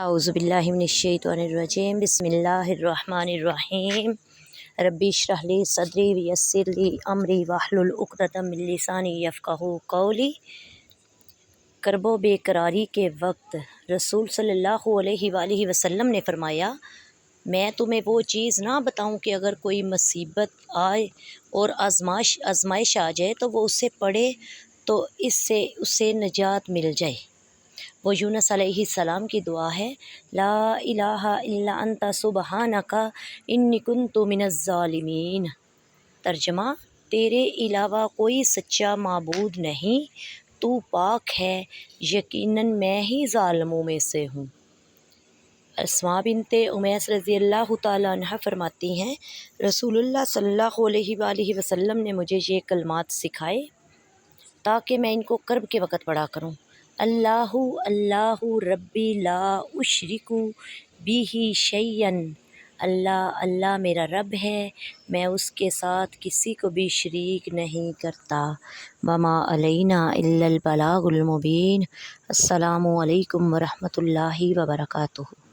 اعوذ باللہ من الشیطان الرجیم بسم اللہ الرحمن الرحیم ربی اشرح لی صدری ویسر لی امری واحلل عقدۃ من لسانی یفقہوا قولی۔ کرب و بے قراری کے وقت رسول صلی اللہ علیہ وآلہ وسلم نے فرمایا، میں تمہیں وہ چیز نہ بتاؤں کہ اگر کوئی مصیبت آئے اور آزمائش آ جائے تو وہ اسے پڑھے تو اس سے اسے نجات مل جائے۔ وہ یونس علیہ السلام کی دعا ہے، لا الہ الا انت سبحانک انی کنت من الظالمین۔ ترجمہ، تیرے علاوہ کوئی سچا معبود نہیں، تو پاک ہے، یقیناً میں ہی ظالموں میں سے ہوں۔ اسماء بنت امیس رضی اللہ تعالیٰ عنہ فرماتی ہیں، رسول اللہ صلی اللہ علیہ وآلہ وسلم نے مجھے یہ کلمات سکھائے تاکہ میں ان کو کرب کے وقت پڑھا کروں۔ اللہ اللہ ربی لا اشرک بہ شیئا، اللہ اللہ میرا رب ہے، میں اس کے ساتھ کسی کو بھی شریک نہیں کرتا۔ وما علینا الا البلاغ المبین۔ السلام علیکم ورحمۃ اللہ وبرکاتہ۔